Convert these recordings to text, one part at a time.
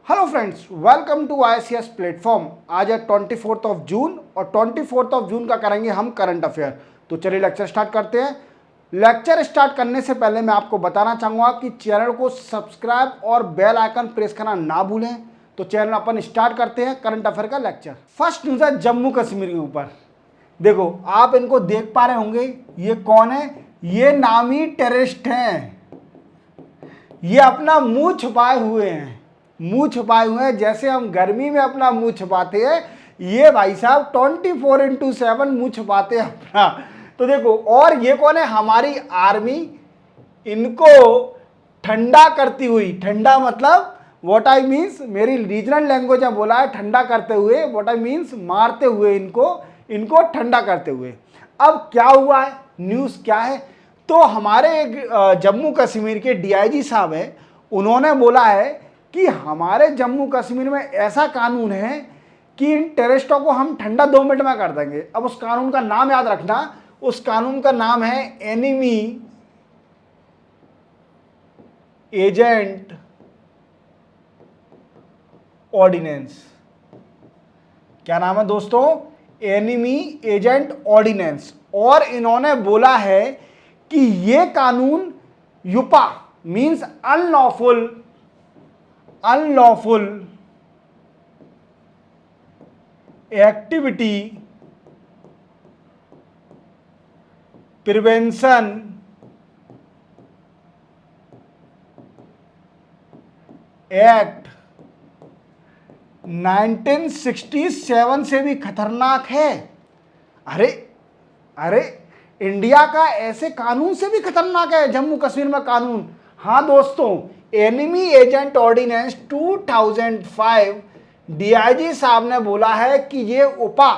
Hello friends, welcome to ICS platform. आज है 24 जून और 24 जून का करेंगे हम करंट अफेयर। तो चलिए लेक्चर स्टार्ट करते हैं। लेक्चर स्टार्ट करने से पहले मैं आपको बताना चाहूँगा कि चैनल को सब्सक्राइब और बेल आइकन प्रेस करना ना भूलें। तो चैनल अपन स्टार्ट करते हैं करंट अफेयर का लेक्चर। फर्स्ट न्यूज़ है जम्मू कश्मीर के ऊपर। देखो, आप इनको देख पा रहे होंगे, ये कौन है? ये नामी टेररिस्ट हैं। ये अपना मुंह छुपाए हुए हैं, मुंह छुपाए हुए हैं। जैसे हम गर्मी में अपना मुंह छुपाते हैं, ये भाई साहब 24/7 मुंह छुपाते हैं अपना। तो देखो, और ये कौन है? हमारी आर्मी इनको ठंडा करती हुई, ठंडा मतलब व्हाट आई मीन्स, मेरी रीजनल लैंग्वेज में बोला है ठंडा करते हुए, व्हाट आई मीन्स मारते हुए, इनको ठंडा करते हुए। अब क्या हुआ है, न्यूज़ क्या है? तो हमारे जम्मू कश्मीर के DIG साहब हैं, उन्होंने बोला है कि हमारे जम्मू कश्मीर में ऐसा कानून है कि इन टेररिस्टों को हम ठंडा 2 मिनट में कर देंगे। अब उस कानून का नाम याद रखना, उस कानून का नाम है एनिमी एजेंट ऑर्डिनेंस। क्या नाम है दोस्तों? Enemy agent ordinance. और इन्होंने बोला है कि ये कानून UAPA means unlawful activity prevention act 1967 से भी खतरनाक है। अरे अरे, इंडिया का ऐसे कानून से भी खतरनाक है जम्मू कश्मीर में कानून। हाँ दोस्तों, एनिमी एजेंट ऑर्डिनेंस 2005 DIG साहब ने बोला है कि ये उपा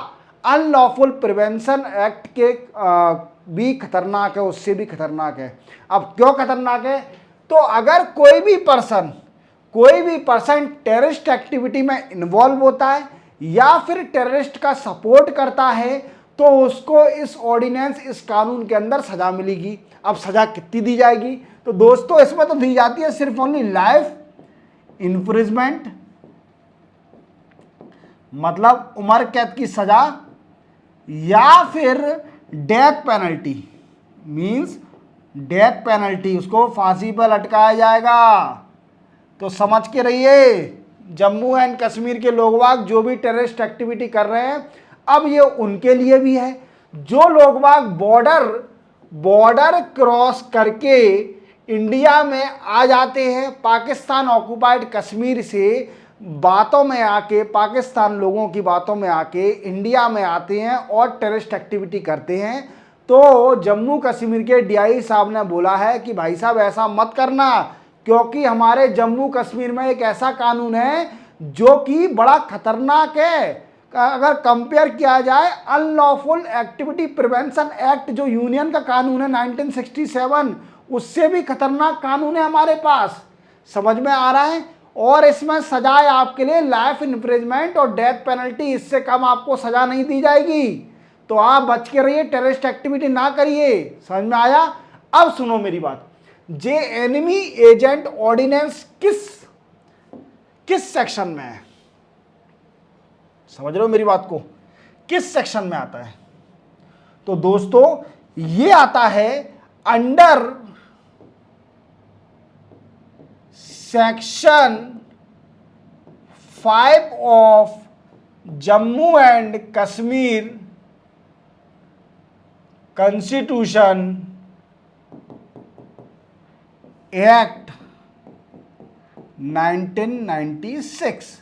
अनलॉफुल प्रिवेंशन एक्ट के भी खतरनाक है, उससे भी खतरनाक है। अब क्यों खतरनाक है? तो अगर कोई भी पर्सन टेररिस्ट एक्टिविटी में इन्वॉल्व होता है या फिर टेररिस्ट का सपोर्ट करता है, तो उसको इस ऑर्डिनेंस, इस कानून के अंदर सजा मिलेगी। अब सजा कितनी दी जाएगी? तो दोस्तों, इसमें तो दी जाती है सिर्फ ओनली लाइफ इम्प्रिजमेंट, मतलब उम्र कैद की सजा, या फिर death penalty means death penalty, उसको फांसी पर लटकाया जाएगा। तो समझ के रहिए, जम्मू एंड कश्मीर के लोग बाग जो भी टेररिस्ट एक्टिविटी कर रहे हैं, अब ये उनके लिए भी है। जो लोग बाग बॉर्डर क्रॉस करके इंडिया में आ जाते हैं, पाकिस्तान ऑक्युपाइड कश्मीर से बातों में आके, पाकिस्तान लोगों की बातों में आके इंडिया में आते हैं और टेररिस्ट एक्टिविटी करते हैं, तो जम्मू कश्मीर के DIG साहब ने बोला है कि भाई साहब ऐसा मत करना, क्योंकि हमारे जम्मू कश्मीर में एक ऐसा कानून है जो कि बड़ा खतरनाक है। अगर कंपेयर किया जाए अनलॉफुल एक्टिविटी प्रिवेंशन एक्ट जो यूनियन का कानून है 1967, उससे भी खतरनाक कानून है हमारे पास। समझ में आ रहा है? और इसमें सजाए आपके लिए लाइफ इम्प्रिजमेंट और डेथ पेनल्टी, इससे कम आपको सजा नहीं दी जाएगी। तो आप बच के रहिए, टेररिस्ट एक्टिविटी ना करिए। समझ में आया? अब सुनो मेरी बात, जे एनिमी एजेंट ऑर्डिनेंस किस सेक्शन में है? समझ रहे हो मेरी बात को? किस सेक्शन में आता है? तो दोस्तों, ये आता है under section 5 of Jammu and Kashmir constitution act 1996।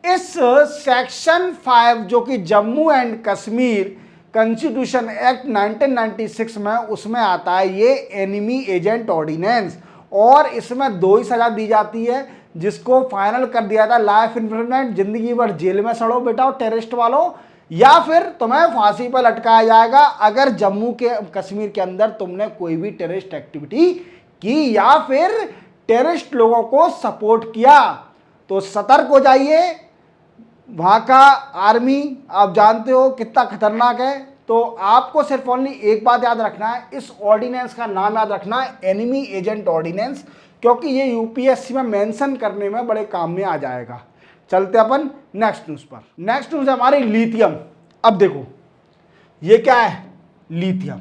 इस सेक्शन 5 जो कि Jammu and Kashmir constitution act 1996 में, उसमें आता है ये एनिमी एजेंट ऑर्डिनेंस। और इसमें 2 ही सजा दी जाती है, जिसको फाइनल कर दिया था लाइफ इम्प्रिजमेंट, जिंदगी भर जेल में सड़ो बेटा टेररिस्ट वालों, या फिर तुम्हें फांसी पर लटकाया जाएगा अगर जम्मू के कश्मीर के अंदर तुमने कोई भी टेररिस्ट एक्टिविटी की या फिर टेररिस्ट लोगों को सपोर्ट किया। तो सतर्क हो जाइए। वहाँ का आर्मी आप जानते हो कितना खतरनाक है। तो आपको सिर्फ ओनली एक बात याद रखना है, इस ऑर्डिनेंस का नाम याद रखना है, एनिमी एजेंट ऑर्डिनेंस, क्योंकि ये यूपीएससी में मेंशन करने में बड़े काम में आ जाएगा। चलते अपन नेक्स्ट न्यूज़ पर। नेक्स्ट न्यूज़ है हमारी लिथियम। अब देखो ये क्या है, लिथियम।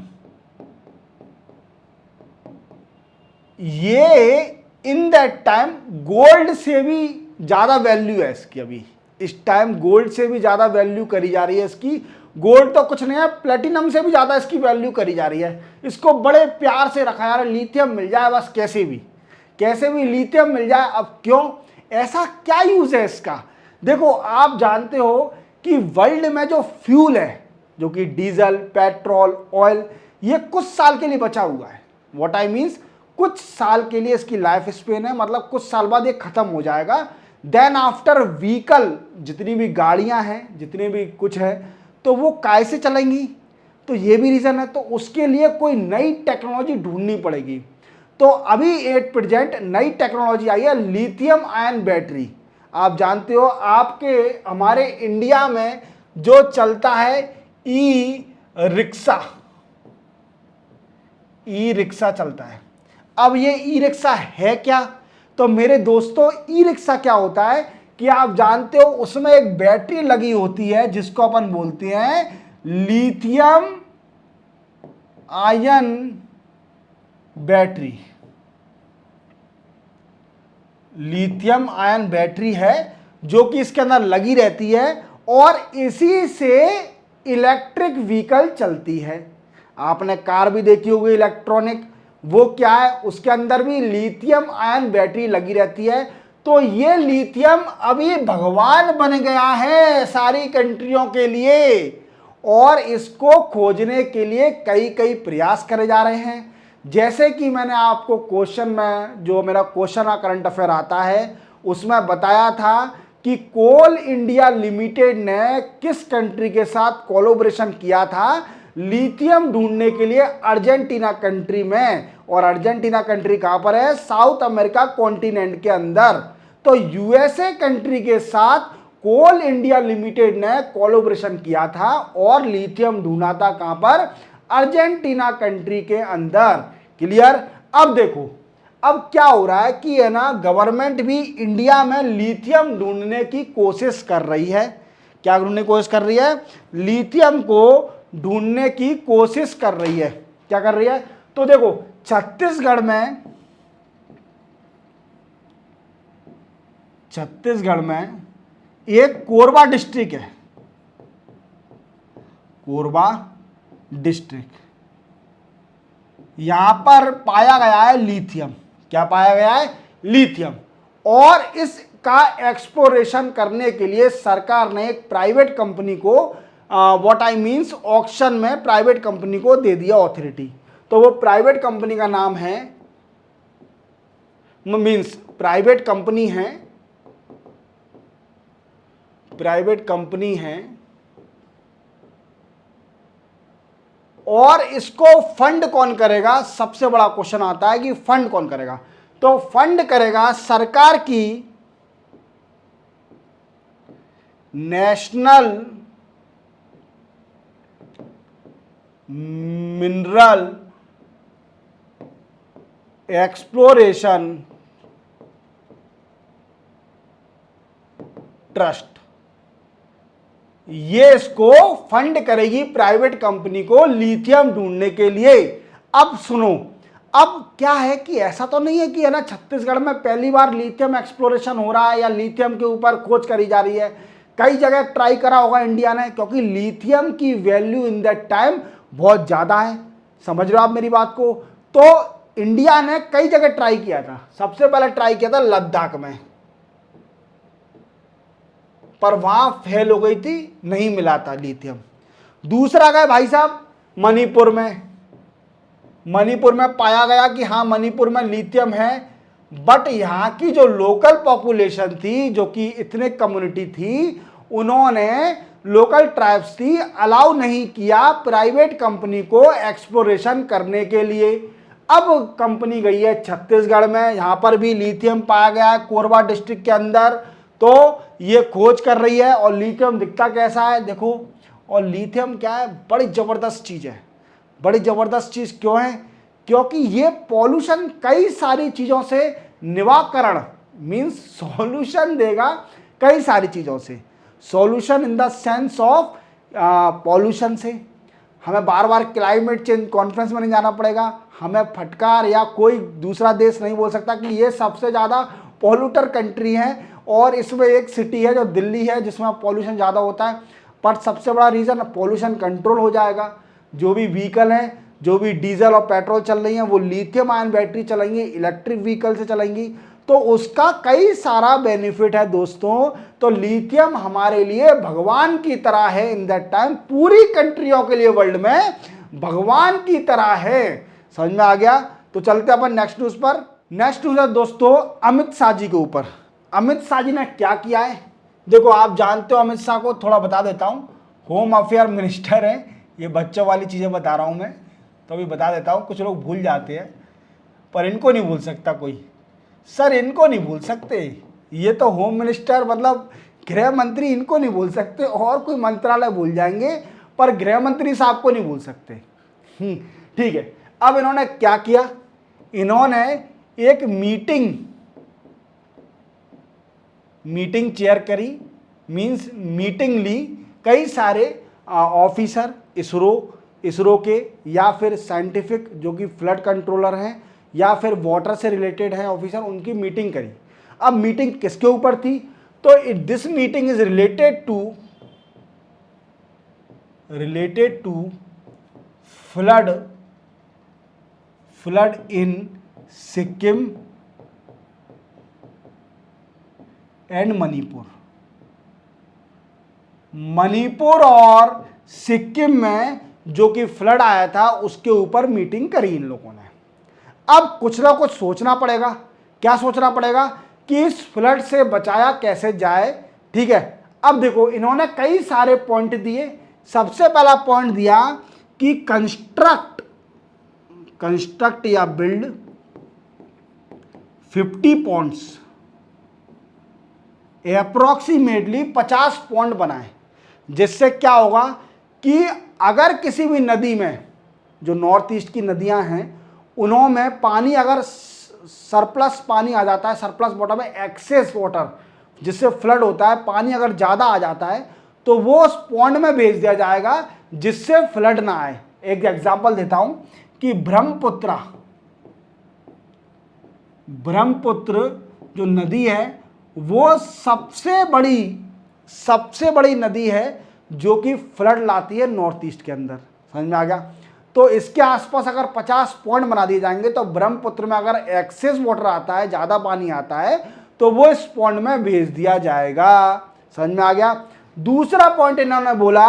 ये इन दैट टाइम गोल्ड से भी ज़्यादा वैल्यू है इसकी। अभी इस टाइम गोल्ड से भी ज़्यादा वैल्यू करी जा रही है इसकी। गोल्ड तो कुछ नहीं है, प्लेटिनम से भी ज़्यादा इसकी वैल्यू करी जा रही है। इसको बड़े प्यार से रखा जा रहा है, लिथियम मिल जाए बस, कैसे भी लिथियम मिल जाए। अब क्यों, ऐसा क्या यूज़ है इसका? देखो आप जानते हो कि वर्ल्ड में जो फ्यूल है, जो कि डीजल, पेट्रोल, ऑयल, ये कुछ साल के लिए बचा हुआ है। व्हाट आई मीन्स, कुछ साल के लिए इसकी लाइफ स्पेन है, मतलब कुछ साल बाद ये खत्म हो जाएगा। देन आफ्टर व्हीकल, जितनी भी गाड़ियां हैं, जितने भी कुछ है, तो वो कैसे चलेंगी? तो ये भी रीज़न है। तो उसके लिए कोई नई टेक्नोलॉजी ढूंढनी पड़ेगी। तो अभी एट प्रेजेंट नई टेक्नोलॉजी आई है, लिथियम आयन बैटरी। आप जानते हो आपके हमारे इंडिया में जो चलता है ई रिक्शा चलता है। अब ये ई रिक्शा है क्या? तो मेरे दोस्तों ई रिक्शा क्या होता है कि आप जानते हो उसमें एक बैटरी लगी होती है जिसको अपन बोलते हैं lithium ion battery. Lithium ion battery है जो कि इसके अंदर लगी रहती है और इसी से इलेक्ट्रिक व्हीकल चलती है। आपने कार भी देखी होगी इलेक्ट्रॉनिक, वो क्या है, उसके अंदर भी लिथियम आयन बैटरी लगी रहती है। तो ये लिथियम अभी भगवान बन गया है सारी कंट्रियों के लिए, और इसको खोजने के लिए कई कई प्रयास करे जा रहे हैं। जैसे कि मैंने आपको क्वेश्चन में, जो मेरा क्वेश्चन करंट अफेयर आता है, उसमें बताया था कि कोल इंडिया लिमिटेड ने किस कंट्री के साथ कोलैबोरेशन किया था लिथियम ढूंढने के लिए, अर्जेंटीना कंट्री में। और अर्जेंटीना कंट्री कहां पर है? साउथ अमेरिका कॉन्टिनेंट के अंदर। तो यूएसए कंट्री के साथ कोल इंडिया लिमिटेड ने कोलैबोरेशन किया था और लिथियम ढूंढा था कहां पर? अर्जेंटीना कंट्री के अंदर। क्लियर? अब देखो अब क्या हो रहा है कि है ना, गवर्नमेंट भी इंडिया में लिथियम ढूंढने की कोशिश कर रही है। क्या ढूंढने की कोशिश कर रही है? लिथियम को ढूंढने की कोशिश कर रही है। क्या कर रही है? तो देखो छत्तीसगढ़ में एक कोरबा डिस्ट्रिक्ट है, कोरबा डिस्ट्रिक्ट, यहां पर पाया गया है लिथियम। क्या पाया गया है? लिथियम। और इसका एक्सप्लोरेशन करने के लिए सरकार ने एक प्राइवेट कंपनी को, व्हाट आई मीन्स, ऑक्शन में प्राइवेट कंपनी को दे दिया ऑथोरिटी। तो वो प्राइवेट कंपनी का नाम है, मीन्स प्राइवेट कंपनी है और इसको फंड कौन करेगा? सबसे बड़ा क्वेश्चन आता है कि फंड कौन करेगा? तो फंड करेगा सरकार की नेशनल मिनरल एक्सप्लोरेशन ट्रस्ट। ये इसको फंड करेगी प्राइवेट कंपनी को लिथियम ढूंढने के लिए। अब सुनो, अब क्या है कि ऐसा तो नहीं है कि है ना छत्तीसगढ़ में पहली बार लिथियम एक्सप्लोरेशन हो रहा है या लिथियम के ऊपर खोज करी जा रही है। कई जगह ट्राई करा होगा इंडिया ने, क्योंकि लिथियम की वैल्यू इन दैट टाइम बहुत ज़्यादा है। समझ रहे हो आप मेरी बात को? तो इंडिया ने कई जगह ट्राई किया था। सबसे पहले ट्राई किया था लद्दाख में, पर वहां फेल हो गई थी, नहीं मिला था लिथियम। दूसरा गए भाई साहब मणिपुर में पाया गया कि हाँ मणिपुर में लिथियम है, बट यहाँ की जो लोकल पॉपुलेशन थी, जो कि इतने कम्युनिटी थी, उन्होंने, लोकल ट्राइब्स थी, अलाउ नहीं किया प्राइवेट कंपनी को एक्सप्लोरेशन करने के लिए। अब कंपनी गई है छत्तीसगढ़ में, यहाँ पर भी लिथियम पाया गया है कोरबा डिस्ट्रिक्ट के अंदर। तो ये खोज कर रही है। और लिथियम दिखता कैसा है देखो। और लिथियम क्या है? बड़ी ज़बरदस्त चीज़ है। बड़ी ज़बरदस्त चीज़ क्यों है? क्योंकि ये पॉल्यूशन कई सारी चीज़ों से निवाकरण मीन्स सॉल्यूशन देगा कई सारी चीज़ों से, solution in the sense of pollution से। हमें बार बार क्लाइमेट चेंज कॉन्फ्रेंस में नहीं जाना पड़ेगा, हमें फटकार या कोई दूसरा देश नहीं बोल सकता कि ये सबसे ज़्यादा पॉल्यूटर कंट्री है, और इसमें एक सिटी है जो दिल्ली है जिसमें पॉल्यूशन ज़्यादा होता है। पर सबसे बड़ा रीज़न पॉल्यूशन कंट्रोल हो जाएगा। जो भी व्हीकल हैं, जो भी डीजल और पेट्रोल चल रही हैं, वो लिथियम आयन बैटरी चलेंगी, इलेक्ट्रिक व्हीकल से चलेंगी, तो उसका कई सारा बेनिफिट है दोस्तों। तो लिथियम हमारे लिए भगवान की तरह है इन दैट टाइम, पूरी कंट्रियों के लिए वर्ल्ड में भगवान की तरह है। समझ में आ गया? तो चलते अपन नेक्स्ट न्यूज पर। नेक्स्ट न्यूज है दोस्तों अमित शाह जी के ऊपर। अमित शाह जी ने क्या किया है? देखो, आप जानते हो अमित शाह को, थोड़ा बता देता हूँ। होम अफेयर मिनिस्टर हैं, ये बच्चों वाली चीज़ें बता रहा हूँ मैं, तो अभी बता देता हूँ। कुछ लोग भूल जाते हैं, पर इनको नहीं भूल सकता कोई। सर इनको नहीं भूल सकते, ये तो होम मिनिस्टर मतलब गृह मंत्री, इनको नहीं भूल सकते। और कोई मंत्रालय भूल जाएंगे, पर गृह मंत्री साहब को नहीं भूल सकते। ठीक है। अब इन्होंने क्या किया? इन्होंने एक मीटिंग चेयर करी, मींस मीटिंग ली। कई सारे ऑफिसर इसरो के, या फिर साइंटिफिक जो कि फ्लड कंट्रोलर हैं, या फिर वाटर से रिलेटेड हैं ऑफिसर, उनकी मीटिंग करी। अब मीटिंग किसके ऊपर थी? तो this meeting is related to flood in Sikkim and Manipur और सिक्किम में जो कि फ्लड आया था उसके ऊपर मीटिंग करी इन लोगों ने। अब कुछ ना कुछ सोचना पड़ेगा। क्या सोचना पड़ेगा? कि इस फ्लड से बचाया कैसे जाए। ठीक है। अब देखो, इन्होंने कई सारे पॉइंट दिए। सबसे पहला पॉइंट दिया कि कंस्ट्रक्ट या बिल्ड 50 पॉन्ड्स, अप्रोक्सीमेटली 50 पॉइंट बनाए, जिससे क्या होगा कि अगर किसी भी नदी में, जो नॉर्थ ईस्ट की नदियां हैं, उनमें पानी अगर सरप्लस पानी आ जाता है, सरप्लस वाटर में एक्सेस वाटर जिससे फ्लड होता है, पानी अगर ज़्यादा आ जाता है तो वो उस पॉन्ड में भेज दिया जाएगा जिससे फ्लड ना आए। एक एग्जांपल देता हूं कि ब्रह्मपुत्र जो नदी है वो सबसे बड़ी नदी है जो कि फ्लड लाती है नॉर्थ ईस्ट के अंदर। समझ में आ गया? तो इसके आसपास अगर 50 पॉइंट बना दिए जाएंगे तो ब्रह्मपुत्र में अगर एक्सेस वाटर आता है, ज़्यादा पानी आता है, तो वो इस पॉइंट में भेज दिया जाएगा। समझ में आ गया? दूसरा पॉइंट इन्होंने बोला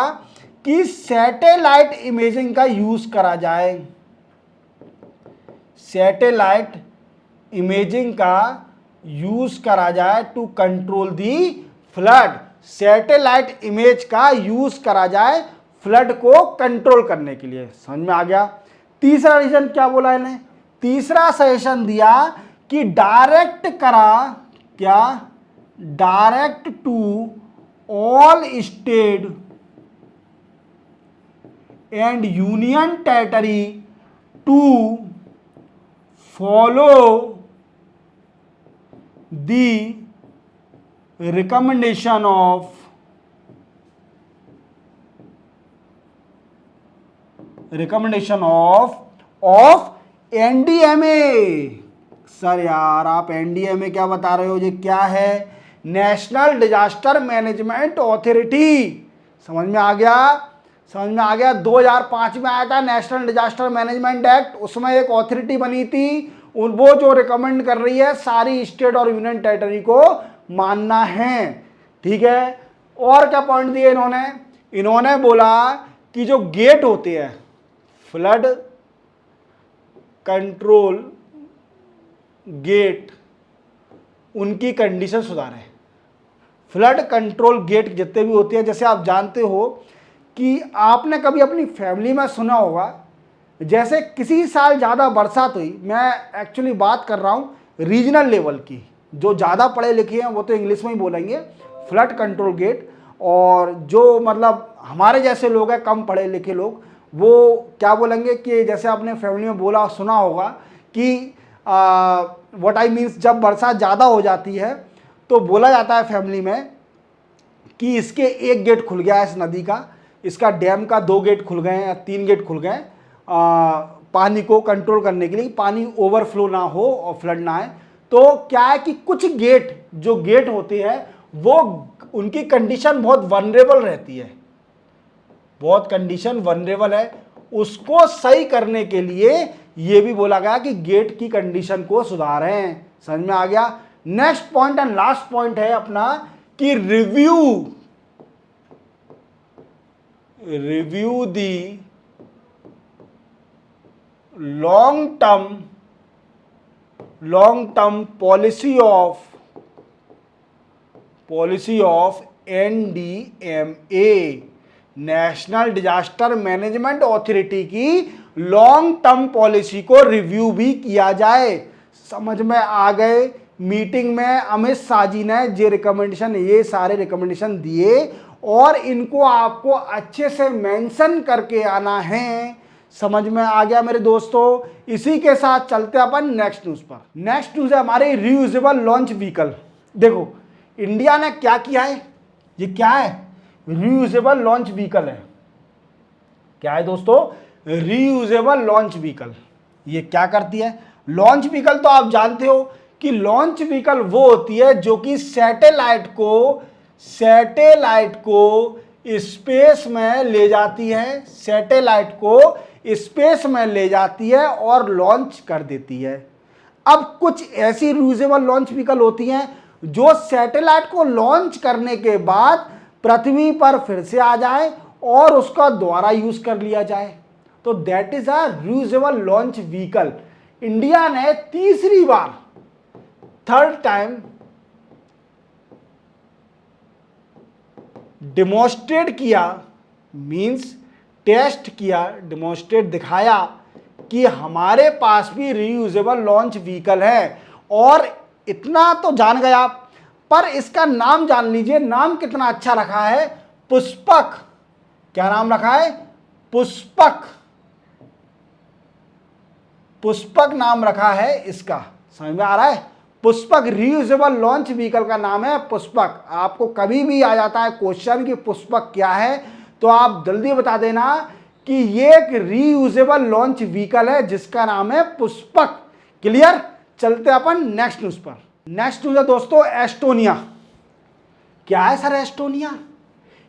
कि सैटेलाइट इमेजिंग का यूज करा जाए। सैटेलाइट इमेजिंग का यूज करा जाए to control the flood. Satellite image का यूज करा जाए फ्लड को कंट्रोल करने के लिए। समझ में आ गया? तीसरा रीजन क्या बोला इन्हें? तीसरा सजेशन दिया कि direct to all state and union territory to follow the recommendation of NDMA. Sir यार, आप एनडीएमए क्या बता रहे हो? ये क्या है? National disaster management authority. समझ में आ गया? 2005 में आया था नेशनल डिजास्टर मैनेजमेंट एक्ट, उसमें एक अथॉरिटी बनी थी, वो जो रिकमेंड कर रही है सारी स्टेट और यूनियन टेरिटरी को मानना है। ठीक है। और क्या पॉइंट दिए इन्होंने बोला कि जो गेट होते हैं, फ्लड कंट्रोल गेट, उनकी कंडीशन सुधारें। फ्लड कंट्रोल गेट जितने भी होते हैं, जैसे आप जानते हो कि आपने कभी अपनी फैमिली में सुना होगा, जैसे किसी साल ज़्यादा बरसात हुई, मैं एक्चुअली बात कर रहा हूँ रीजनल लेवल की, जो ज़्यादा पढ़े लिखे हैं वो तो इंग्लिश में ही बोलेंगे फ्लड कंट्रोल गेट, और जो मतलब हमारे जैसे लोग हैं कम पढ़े लिखे लोग, वो क्या बोलेंगे कि जैसे आपने फैमिली में बोला सुना होगा कि व्हाट आई मीन्स, जब बरसात ज़्यादा हो जाती है तो बोला जाता है फैमिली में कि इसके एक गेट खुल गया है इस नदी का, इसका डैम का 2 गेट खुल गए हैं या 3 गेट खुल गए पानी को कंट्रोल करने के लिए, पानी ओवरफ्लो ना हो और फ्लड ना आए। तो क्या है कि कुछ गेट, जो गेट होते हैं वो उनकी कंडीशन बहुत वनरेबल रहती है, बहुत कंडीशन वनरेबल है, उसको सही करने के लिए ये भी बोला गया कि गेट की कंडीशन को सुधारें। समझ में आ गया। Next point and last point है अपना कि review the long term policy of NDMA, national disaster management authority की लॉन्ग टर्म पॉलिसी को रिव्यू भी किया जाए। समझ में आ गए। मीटिंग में अमित शाह जी ने ये सारे रिकमेंडेशन दिए और इनको आपको अच्छे से मेंशन करके आना है। समझ में आ गया मेरे दोस्तों। इसी के साथ चलते अपन नेक्स्ट न्यूज पर। नेक्स्ट न्यूज है हमारे रीयूजेबल लॉन्च व्हीकल। देखो इंडिया ने क्या किया है, ये क्या है, रीयूजेबल लॉन्च व्हीकल है। क्या है दोस्तों, रीयूजेबल लॉन्च व्हीकल। ये क्या करती है लॉन्च व्हीकल, तो आप जानते हो कि लॉन्च व्हीकल वो होती है जो कि सैटेलाइट को स्पेस में ले जाती है, सैटेलाइट को स्पेस में ले जाती है और लॉन्च कर देती है। अब कुछ ऐसी रीयूजेबल लॉन्च व्हीकल होती हैं जो सैटेलाइट को लॉन्च करने के बाद पृथ्वी पर फिर से आ जाए और उसका दोबारा यूज कर लिया जाए, तो that is a reusable launch vehicle. India ने तीसरी बार, थर्ड टाइम डिमॉन्स्ट्रेट किया, मींस टेस्ट किया, डिमॉन्स्ट्रेट दिखाया कि हमारे पास भी रीयूजेबल लॉन्च व्हीकल है। और इतना तो जान गए आप, पर इसका नाम जान लीजिए, नाम कितना अच्छा रखा है, पुष्पक। क्या नाम रखा है, पुष्पक। पुष्पक नाम रखा है इसका। समझ में आ रहा है, पुष्पक रीयूजेबल लॉन्च व्हीकल का नाम है पुष्पक। आपको कभी भी आ जाता है क्वेश्चन कि पुष्पक क्या है, तो आप जल्दी बता देना कि ये एक रीयूजेबल लॉन्च व्हीकल है जिसका नाम है पुष्पक। क्लियर। चलते अपन नेक्स्ट न्यूज पर। नेक्स्ट न्यूज है दोस्तों एस्टोनिया। क्या है सर एस्टोनिया?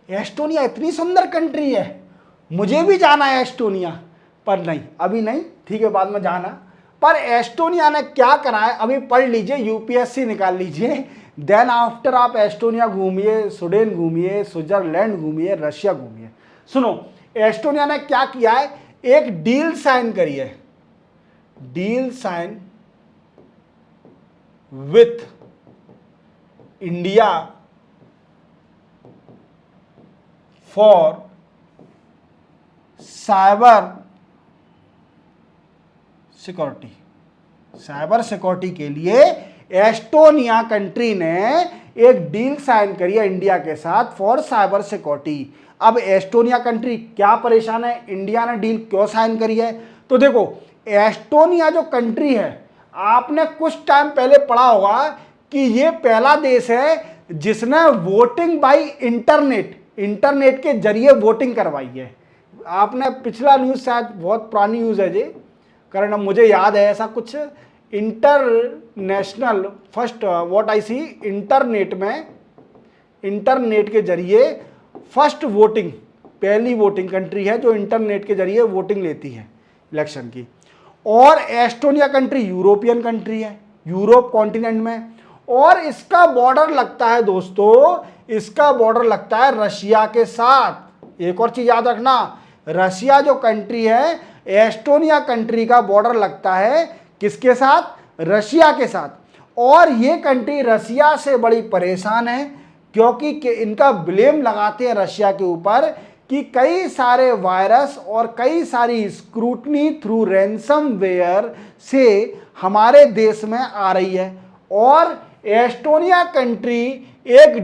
एस्टोनिया इतनी सुंदर कंट्री है, मुझे भी जाना है एस्टोनिया, पर नहीं अभी नहीं, ठीक है बाद में जाना। पर एस्टोनिया ने क्या करा है अभी पढ़ लीजिए, यूपीएससी निकाल लीजिए, देन आफ्टर आप एस्टोनिया घूमिए, स्वीडन घूमिए, स्विट्जरलैंड घूमिए, रशिया घूमिए। सुनो एस्टोनिया ने क्या किया है, एक डील साइन करी है, deal sign with India for cyber security. Cyber security के लिए एस्टोनिया कंट्री ने एक डील साइन करी है इंडिया के साथ फॉर साइबर सिक्योरिटी। अब एस्टोनिया कंट्री क्या परेशान है, इंडिया ने डील क्यों साइन करी है? तो देखो एस्टोनिया जो कंट्री है, आपने कुछ टाइम पहले पढ़ा होगा कि ये पहला देश है जिसने वोटिंग बाय इंटरनेट के जरिए वोटिंग करवाई है। आपने पिछला न्यूज, शायद बहुत पुरानी न्यूज है जी, कारण मुझे याद है ऐसा कुछ, international first what I see internet में, इंटरनेट के जरिए फर्स्ट वोटिंग, पहली वोटिंग कंट्री है जो इंटरनेट के जरिए वोटिंग लेती है इलेक्शन की। और एस्टोनिया कंट्री यूरोपियन कंट्री है, यूरोप कॉन्टिनेंट में, और इसका बॉर्डर लगता है दोस्तों, इसका बॉर्डर लगता है रशिया के साथ। एक और चीज याद रखना, रशिया जो कंट्री है, एस्टोनिया कंट्री का बॉर्डर लगता है किसके साथ, रशिया के साथ। और ये कंट्री रशिया से बड़ी परेशान है क्योंकि इनका ब्लेम लगाते हैं रशिया के ऊपर कि कई सारे वायरस और कई सारी स्क्रूटनी थ्रू रैंसमवेयर से हमारे देश में आ रही है। और एस्टोनिया कंट्री एक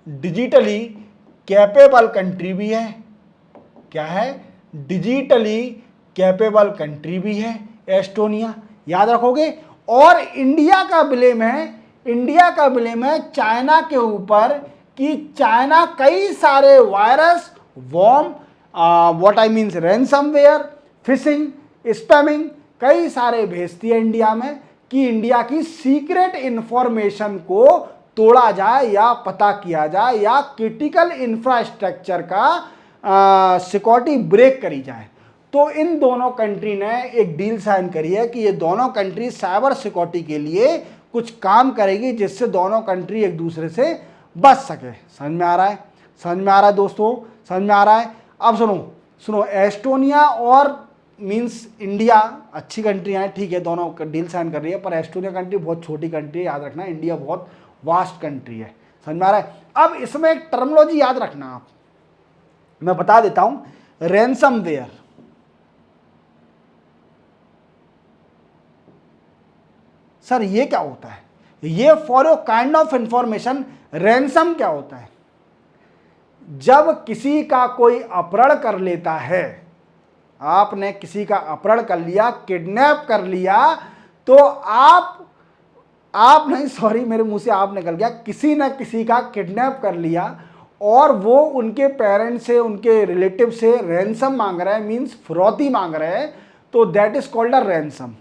डिजिटली कैपेबल कंट्री भी है। क्या है, डिजिटली कैपेबल कंट्री भी है एस्टोनिया, याद रखोगे। और इंडिया का ब्लेम है चाइना के ऊपर कि चाइना कई सारे virus, worm, what I means ransomware, phishing, spamming कई सारे भेजती है इंडिया में कि इंडिया की सीक्रेट इंफॉर्मेशन को तोड़ा जाए या पता किया जाए या क्रिटिकल इंफ्रास्ट्रक्चर का सिक्योरिटी ब्रेक करी जाए। तो इन दोनों कंट्री ने एक डील साइन करी है कि ये दोनों कंट्री साइबर सिक्योरिटी के लिए कुछ काम करेगी जिससे दोनों कंट्री एक दूसरे से बच सके। समझ में आ रहा है? समझ में आ रहा है दोस्तों? समझ में आ रहा है? अब सुनो एस्टोनिया और मीन्स इंडिया अच्छी कंट्री हैं, ठीक है, दोनों डील साइन कर रही है, पर एस्टोनिया कंट्री बहुत छोटी कंट्री है, याद रखना। इंडिया बहुत वास्ट कंट्री है। समझ में आ रहा है? अब इसमें एक टर्मिनोलॉजी याद रखना आप, मैं बता देता हूं। रैंसमवेयर, सर ये क्या होता है? ये for your kind of information, ransom क्या होता है? जब किसी का कोई अपहरण कर लेता है, आपने किसी का अपहरण कर लिया, किडनैप कर लिया, तो आप नहीं, सॉरी मेरे मुंह से आप निकल गया, किसी न किसी का किडनैप कर लिया और वो उनके पेरेंट्स से, उनके रिलेटिव से रैंसम मांग रहे हैं, मीन्स फिरौती मांग रहे हैं, तो that is called a ransom.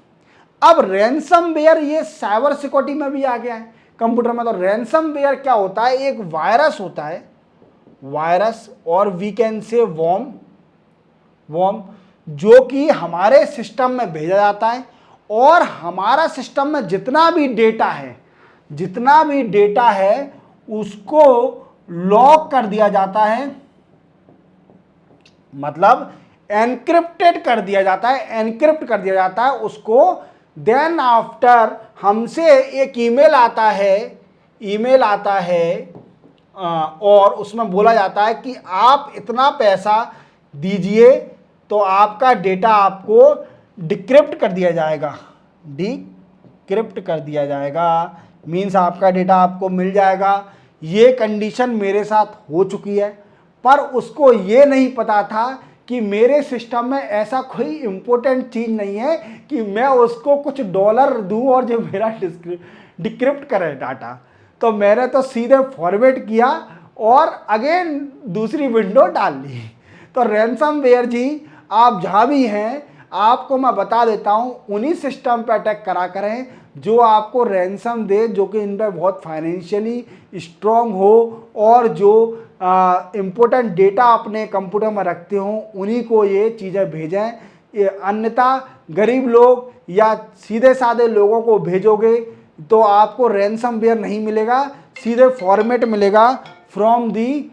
अब रैंसमवेयर ये साइबर सिक्योरिटी में भी आ गया है कंप्यूटर में। तो रैंसमवेयर क्या होता है? एक वायरस होता है, वायरस, और वी कैन से वॉर्म, जो कि हमारे सिस्टम में भेजा जाता है और हमारा सिस्टम में जितना भी डेटा है उसको लॉक कर दिया जाता है, मतलब एनक्रिप्टेड कर दिया जाता है, एनक्रिप्ट कर दिया जाता है उसको। देन आफ्टर हमसे एक ईमेल आता है और उसमें बोला जाता है कि आप इतना पैसा दीजिए तो आपका डेटा आपको डिक्रिप्ट कर दिया जाएगा। डिक्रिप्ट कर दिया जाएगा मीन्स आपका डेटा आपको मिल जाएगा। ये कंडीशन मेरे साथ हो चुकी है, पर उसको ये नहीं पता था कि मेरे सिस्टम में ऐसा कोई इंपॉर्टेंट चीज़ नहीं है कि मैं उसको कुछ डॉलर दूं और जो मेरा डिक्रिप्ट करे डाटा। तो मैंने तो सीधे फॉर्मेट किया और अगेन दूसरी विंडो डाल ली। तो रैंसमवेयर जी, आप जहाँ भी हैं, आपको मैं बता देता हूँ, उन्हीं सिस्टम पे अटैक करा करें जो आपको रैंसम दे, जो कि इन पर बहुत फाइनेंशियली स्ट्रॉन्ग हो और जो इम्पोर्टेंट डेटा अपने कंप्यूटर में रखते हो, उन्हीं को ये चीज़ें भेजें। ये अन्यथा गरीब लोग या सीधे साधे लोगों को भेजोगे तो आपको रैंसमवेयर नहीं मिलेगा, सीधे फॉर्मेट मिलेगा from the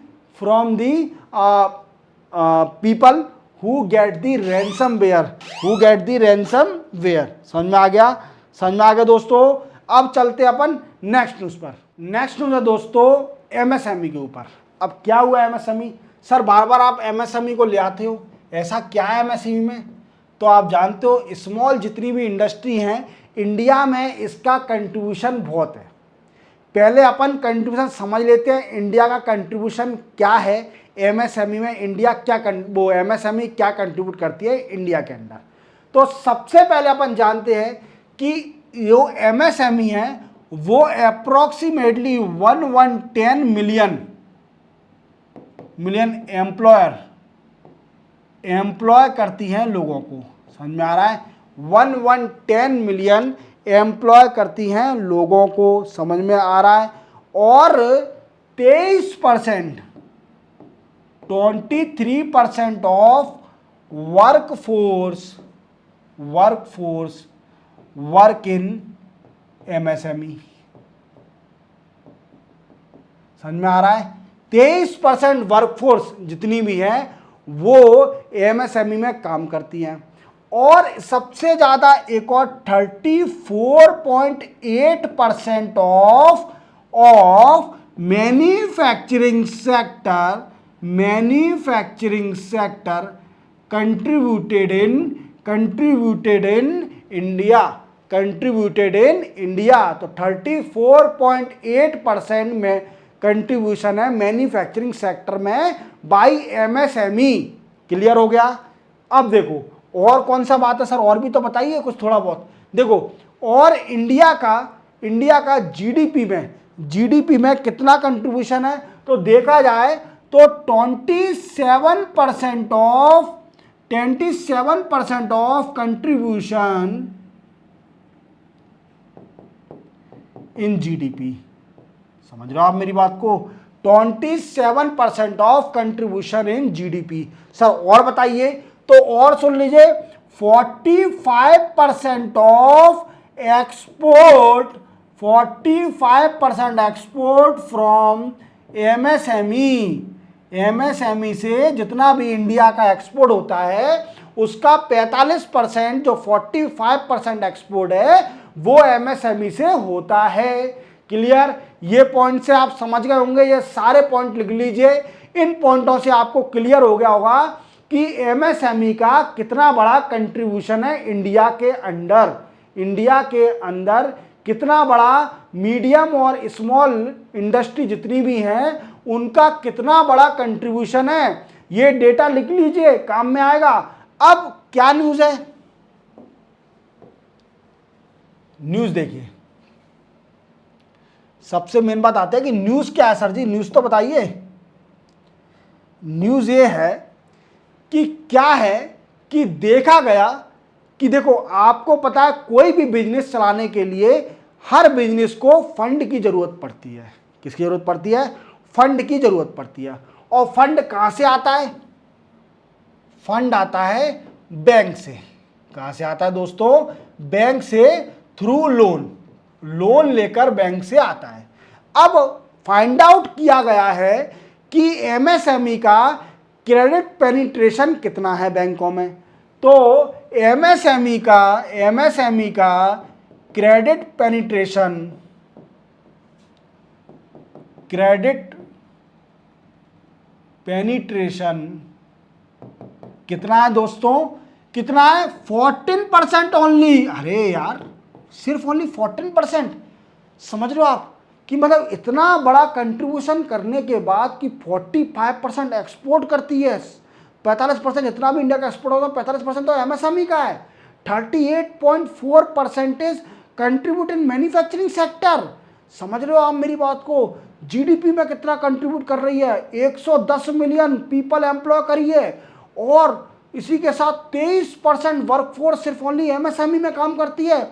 people who get the ransomware, समझ में आ गया दोस्तों। अब चलते अपन नेक्स्ट न्यूज़ पर। नेक्स्ट न्यूज़ है दोस्तों एमएसएमई के ऊपर। अब क्या हुआ एमएसएमई? सर बार बार आप एमएसएमई को ले आते हो, ऐसा क्या है एमएसएमई में? तो आप जानते हो स्मॉल जितनी भी इंडस्ट्री हैं इंडिया में, इसका कंट्रीब्यूशन बहुत है। पहले अपन कंट्रीब्यूशन समझ लेते हैं, इंडिया का कंट्रीब्यूशन क्या है एमएसएमई में, एमएसएमई क्या कंट्रीब्यूट करती है इंडिया के अंदर। तो सबसे पहले अपन जानते हैं कि जो एमएसएमई है वो अप्रोक्सीमेटली 110 मिलियन एम्प्लॉय करती हैं लोगों को। समझ में आ रहा है? 110 मिलियन एम्प्लॉय करती हैं लोगों को, समझ में आ रहा है? और 23% of workforce work in MSME. समझ में आ रहा है? 23% वर्कफोर्स जितनी भी है वो एमएसएमई में काम करती हैं। और सबसे ज़्यादा एक और 34.8% of manufacturing sector contributed in India. तो 34.8% में कंट्रीब्यूशन है मैन्युफैक्चरिंग सेक्टर में बाई एमएसएमई। क्लियर हो गया? अब देखो और कौन सा बात है सर, और भी तो बताइए कुछ थोड़ा बहुत। देखो, और इंडिया का जीडीपी में कितना कंट्रीब्यूशन है, तो देखा जाए तो 27% ऑफ कंट्रीब्यूशन इन जीडीपी। समझ रहे हो आप मेरी बात को, 27% of contribution in GDP. Sir और बताइए, तो और सुन लीजिए, 45% of export, 45% export from MSME से जितना भी इंडिया का एक्सपोर्ट होता है उसका 45%, जो 45% एक्सपोर्ट है वो एमएसएमई से होता है। क्लियर, ये पॉइंट से आप समझ गए होंगे, ये सारे पॉइंट लिख लीजिए। इन पॉइंटों से आपको क्लियर हो गया होगा कि एमएसएमई का कितना बड़ा कंट्रीब्यूशन है इंडिया के अंदर कितना बड़ा, मीडियम और स्मॉल इंडस्ट्री जितनी भी हैं उनका कितना बड़ा कंट्रीब्यूशन है। ये डेटा लिख लीजिए, काम में आएगा। अब क्या न्यूज़ है, न्यूज़ देखिए, सबसे मेन बात आती है कि न्यूज़ क्या है सर जी, न्यूज़ तो बताइए। न्यूज़ ये है कि क्या है कि देखा गया कि देखो, आपको पता है कोई भी बिजनेस चलाने के लिए हर बिजनेस को फंड की जरूरत पड़ती है। किसकी जरूरत पड़ती है? फंड की जरूरत पड़ती है। और फंड कहां से आता है? फंड आता है बैंक से। कहां से आता है दोस्तों? बैंक से, थ्रू लोन लेकर बैंक से आता है। अब फाइंड आउट किया गया है कि एमएसएमई का क्रेडिट पेनिट्रेशन कितना है बैंकों में। तो एमएसएमई का क्रेडिट पेनिट्रेशन कितना है दोस्तों? कितना है? 14% ओनली। अरे यार, सिर्फ ओनली 14%। समझ रहे हो आप कि मतलब इतना बड़ा कंट्रीब्यूशन करने के बाद कि 45% एक्सपोर्ट करती है, 45% जितना भी इंडिया का एक्सपोर्ट होगा 45% तो एमएसएमई का है। 38.4% कंट्रीब्यूट इन मैन्युफैक्चरिंग सेक्टर। समझ रहे हो आप मेरी बात को? जीडीपी में कितना कंट्रीब्यूट कर रही है? 110 मिलियन पीपल एम्प्लॉय करी है। और इसी के साथ 23% वर्कफोर्स सिर्फ ओनली एमएसएमई में काम करती है,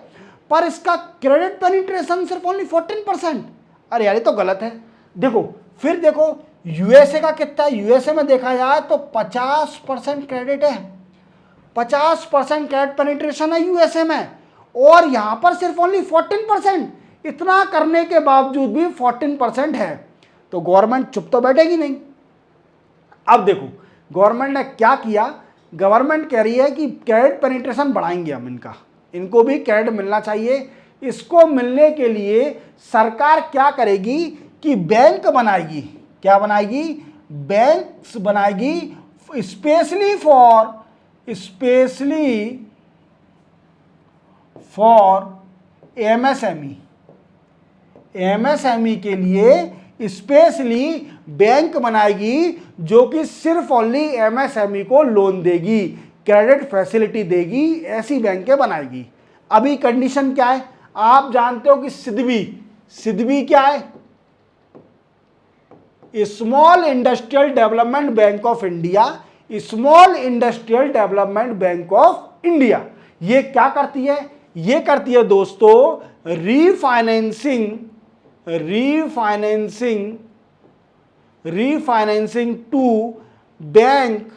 पर इसका क्रेडिट पेनिट्रेशन सिर्फ ओनली 14%। अरे यार, ये तो गलत है। देखो, फिर देखो यूएसए का कितना है। यूएसए में देखा जाए तो 50% क्रेडिट है, 50% क्रेडिट पेनिट्रेशन है यूएसए में, और यहां पर सिर्फ ओनली 14%। इतना करने के बावजूद भी 14% है, तो गवर्नमेंट चुप तो बैठेगी नहीं। अब देखो गवर्नमेंट ने क्या किया। गवर्नमेंट कह रही है कि क्रेडिट पेनिट्रेशन बढ़ाएंगे हम, इनको भी क्रेडिट मिलना चाहिए। इसको मिलने के लिए सरकार क्या करेगी कि बैंक बनाएगी। क्या बनाएगी? बैंक्स बनाएगी स्पेशली फॉर एमएसएमई के लिए स्पेशली बैंक बनाएगी, जो कि सिर्फ ओनली एमएसएमई को लोन देगी, क्रेडिट फैसिलिटी देगी, ऐसी बैंकें बनाएगी। अभी कंडीशन क्या है? आप जानते हो कि सिडबी क्या है? Small industrial development bank of India. Small industrial development bank of India ये क्या करती है? ये करती है दोस्तों refinancing to bank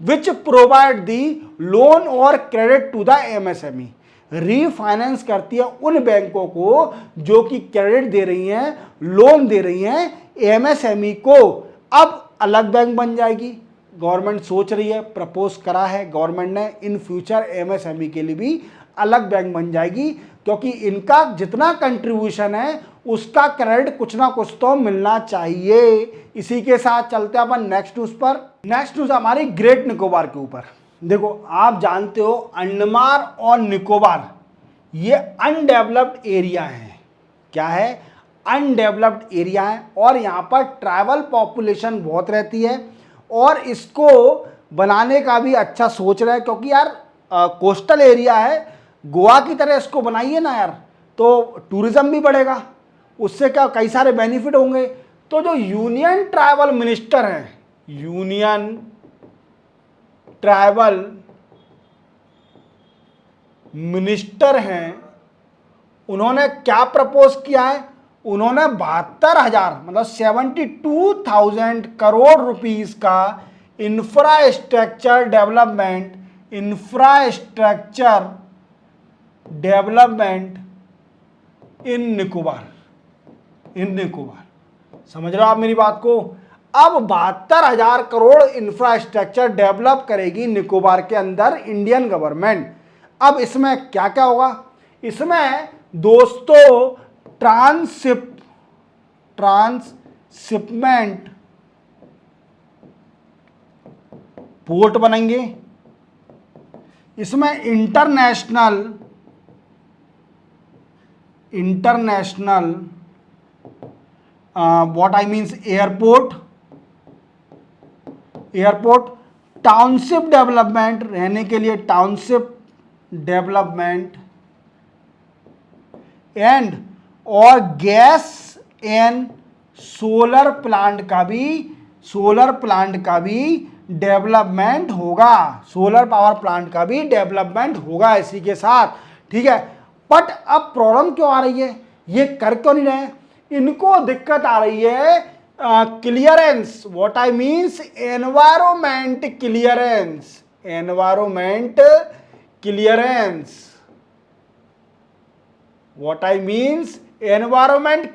which provide the loan और credit to the MSME. Refinance करती है उन बैंकों को जो कि क्रेडिट दे रही हैं, लोन दे रही हैं एमएसएमई को। अब अलग बैंक बन जाएगी। गवर्नमेंट सोच रही है, प्रपोज करा है गवर्नमेंट ने, इन फ्यूचर एमएसएमई के लिए भी अलग बैंक बन जाएगी, क्योंकि इनका जितना कंट्रीब्यूशन है उसका क्रेडिट कुछ ना कुछ तो मिलना चाहिए। इसी के साथ चलते हैं अपन नेक्स्ट न्यूज पर। नेक्स्ट न्यूज हमारी ग्रेट निकोबार के ऊपर। देखो, आप जानते हो अंडमान और निकोबार ये अनडेवलप्ड एरिया है। क्या है? अनडेवलप्ड एरिया है, और यहाँ पर ट्राइबल पॉपुलेशन बहुत रहती है, और इसको बनाने का भी अच्छा सोच रहे हैं, क्योंकि यार कोस्टल एरिया है, गोवा की तरह इसको बनाइए ना यार, तो टूरिज्म भी बढ़ेगा, उससे क्या कई सारे बेनिफिट होंगे। तो जो यूनियन ट्राइबल मिनिस्टर हैं, यूनियन ट्राइबल मिनिस्टर हैं, उन्होंने क्या प्रपोज किया है, उन्होंने 72,000 मतलब 72,000 करोड़ रुपीस का इंफ्रास्ट्रक्चर डेवलपमेंट इन निकोबार। समझ रहे हो आप मेरी बात को? अब 72,000 करोड़ इंफ्रास्ट्रक्चर डेवलप करेगी निकोबार के अंदर इंडियन गवर्नमेंट। अब इसमें क्या क्या होगा? इसमें दोस्तों ट्रांसशिपमेंट पोर्ट बनेंगे, इसमें international what I means airport, township development, रहने के लिए टाउनशिप डेवलपमेंट, एंड और गैस एंड सोलर प्लांट का भी डेवलपमेंट होगा, सोलर पावर प्लांट का भी डेवलपमेंट होगा इसी के साथ, ठीक है। बट अब प्रॉब्लम क्यों आ रही है, ये कर क्यों नहीं रहे? इनको दिक्कत आ रही है clearance, what I means environment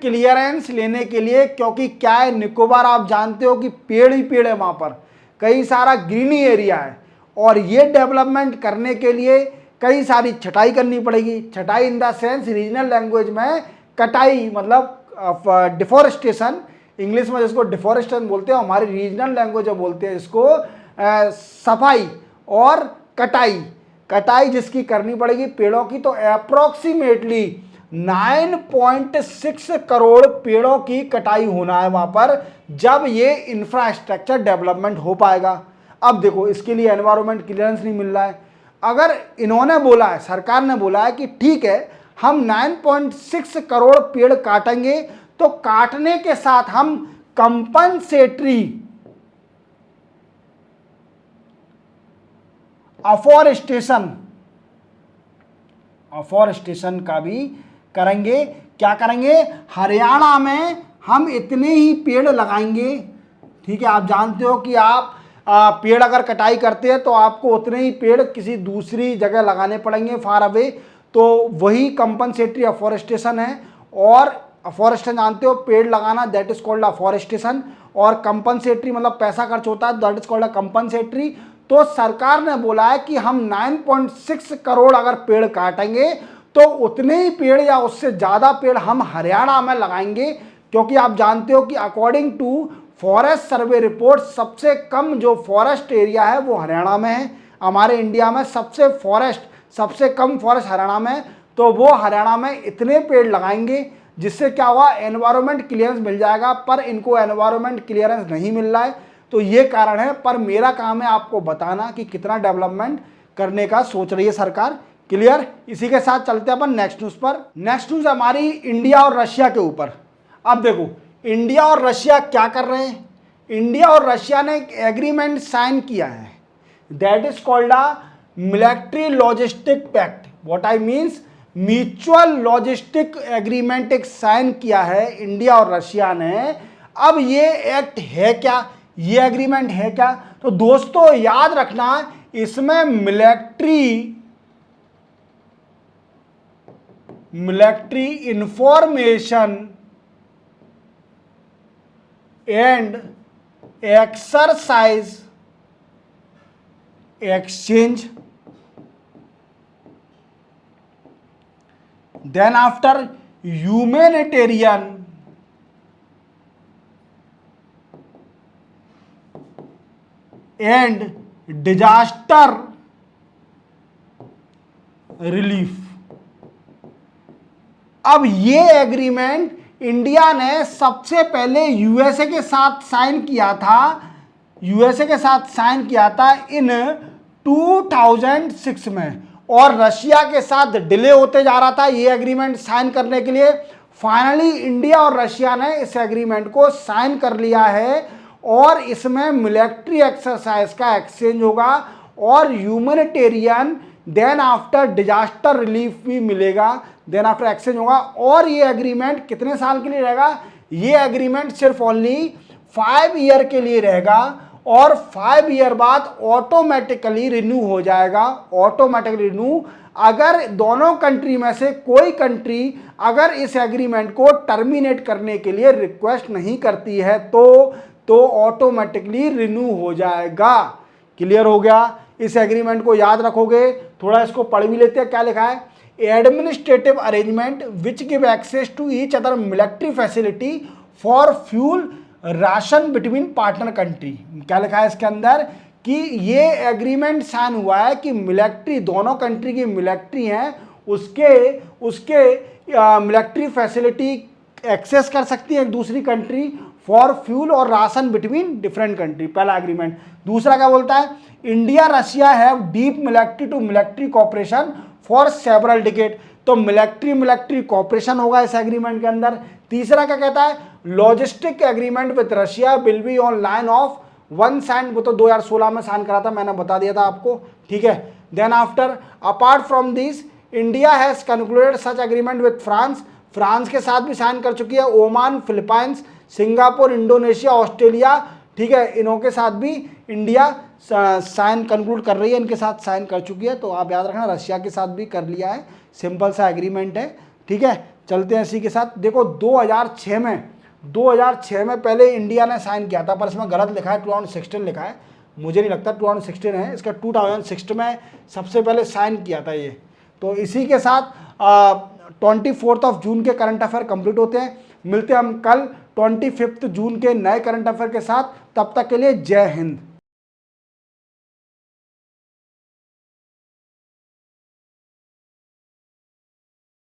clearance लेने के लिए, क्योंकि क्या है, निकोबार आप जानते हो कि पेड़ ही पेड़ है, वहां पर कई सारा ग्रीनी एरिया है, और ये डेवलपमेंट करने के लिए कई सारी छटाई करनी पड़ेगी। छटाई in the sense regional language में कटाई, मतलब डिफॉरेस्टेशन, इंग्लिश में जिसको डिफॉरेस्टेशन बोलते हैं, हमारी रीजनल लैंग्वेज में बोलते हैं इसको सफाई और कटाई जिसकी करनी पड़ेगी पेड़ों की। तो अप्रोक्सीमेटली 9.6 करोड़ पेड़ों की कटाई होना है वहां पर, जब ये इंफ्रास्ट्रक्चर डेवलपमेंट हो पाएगा। अब देखो, इसके लिए एनवायरमेंट क्लियरेंस नहीं मिल रहा है। अगर इन्होंने बोला है, सरकार ने बोला है कि ठीक है हम 9.6 करोड़ पेड़ काटेंगे, तो काटने के साथ हम कंपनसेटरी अफॉरेस्टेशन का भी करेंगे। क्या करेंगे? हरियाणा में हम इतने ही पेड़ लगाएंगे, ठीक है। आप जानते हो कि आप पेड़ अगर कटाई करते हैं तो आपको उतने ही पेड़ किसी दूसरी जगह लगाने पड़ेंगे, फार अवे, तो वही कंपनसेटरी अफॉरेस्टेशन है। और अफॉरेस्टेशन जानते हो, पेड़ लगाना, दैट इज कॉल्ड अफॉरेस्टेशन, और कंपनसेटरी मतलब पैसा खर्च होता है, दैट इज कॉल्ड कंपनसेटरी। तो सरकार ने बोला है कि हम 9.6 करोड़ अगर पेड़ काटेंगे तो उतने ही पेड़ या उससे ज़्यादा पेड़ हम हरियाणा में लगाएंगे, क्योंकि आप जानते हो कि according to forest survey report सबसे कम जो फॉरेस्ट एरिया है वो हरियाणा में है। हमारे इंडिया में सबसे कम फॉरेस्ट हरियाणा में है, तो वो हरियाणा में इतने पेड़ लगाएंगे जिससे क्या हुआ, एनवायरमेंट क्लियरेंस मिल जाएगा। पर इनको एनवायरमेंट क्लियरेंस नहीं मिल रहा है, तो ये कारण है। पर मेरा काम है आपको बताना कि कितना डेवलपमेंट करने का सोच रही है सरकार। क्लियर? इसी के साथ चलते हैं अपन नेक्स्ट न्यूज पर। नेक्स्ट न्यूज हमारी इंडिया और रशिया के ऊपर। अब देखो, इंडिया और रशिया क्या कर रहे हैं? इंडिया और रशिया ने एक एग्रीमेंट साइन किया है, that is called a military logistic pact, what I means mutual logistic agreement एक साइन किया है इंडिया और रशिया ने। अब ये एक्ट है क्या, ये एग्रीमेंट है क्या? तो दोस्तों याद रखना, इसमें military information and exercise exchange, then after humanitarian and disaster relief. अब ये एग्रीमेंट इंडिया ने सबसे पहले यूएसए के साथ साइन किया था यूएसए के साथ साइन किया था इन 2006 में, और रशिया के साथ डिले होते जा रहा था ये एग्रीमेंट साइन करने के लिए। फाइनली इंडिया और रशिया ने इस एग्रीमेंट को साइन कर लिया है, और इसमें मिलिट्री एक्सरसाइज का एक्सचेंज होगा और humanitarian then after disaster relief भी मिलेगा, देन आफ्टर एक्सचेंज होगा। और ये एग्रीमेंट कितने साल के लिए रहेगा? ये एग्रीमेंट सिर्फ ओनली 5 ईयर के लिए रहेगा, और 5 ईयर बाद ऑटोमेटिकली रिन्यू हो जाएगा, ऑटोमेटिकली रिन्यू। अगर दोनों कंट्री में से कोई कंट्री अगर इस एग्रीमेंट को टर्मिनेट करने के लिए रिक्वेस्ट नहीं करती है तो ऑटोमेटिकली रिन्यू हो जाएगा। क्लियर हो गया? इस एग्रीमेंट को याद रखोगे। थोड़ा इसको पढ़ भी लेते हैं, क्या लिखा है? Administrative arrangement which give access to each other military facility for fuel ration between partner country. क्या लिखा है इसके अंदर? कि ये एग्रीमेंट साइन हुआ है कि मिलिट्री, दोनों कंट्री की मिलिट्री हैं, उसके मिलिट्री फैसिलिटी एक्सेस कर सकती है एक दूसरी कंट्री फॉर फ्यूल और राशन बिटवीन डिफरेंट कंट्री। पहला एग्रीमेंट। दूसरा क्या बोलता है? India Russia have deep military to military cooperation for several decade. तो मिलिट्री कॉपरेशन होगा इस एग्रीमेंट के अंदर। तीसरा क्या कहता है? Logistic agreement with Russia will be on line of one sign. वो तो 2016 में साइन करा था, मैंने बता दिया था आपको, ठीक है। Then after apart from this India has concluded such agreement with France. France के साथ भी साइन कर चुकी है, Oman, Philippines, Singapore, Indonesia, Australia, ठीक है, इनों के साथ भी इंडिया साइन कंक्लूड कर रही है, इनके साथ साइन कर चुकी है। तो आप याद रखना रशिया के साथ भी कर लिया है, सिंपल सा एग्रीमेंट है, ठीक है। चलते हैं इसी के साथ। देखो 2006 में पहले इंडिया ने साइन किया था, पर इसमें गलत लिखा है, 2016 लिखा है, मुझे नहीं लगता 2016 है इसका, 2006 में सबसे पहले साइन किया था ये। तो इसी के साथ 24 जून के करंट अफेयर कंप्लीट होते हैं। मिलते हैं हम कल 25 जून के नए करंट अफेयर के साथ। तब तक के लिए जय हिंद।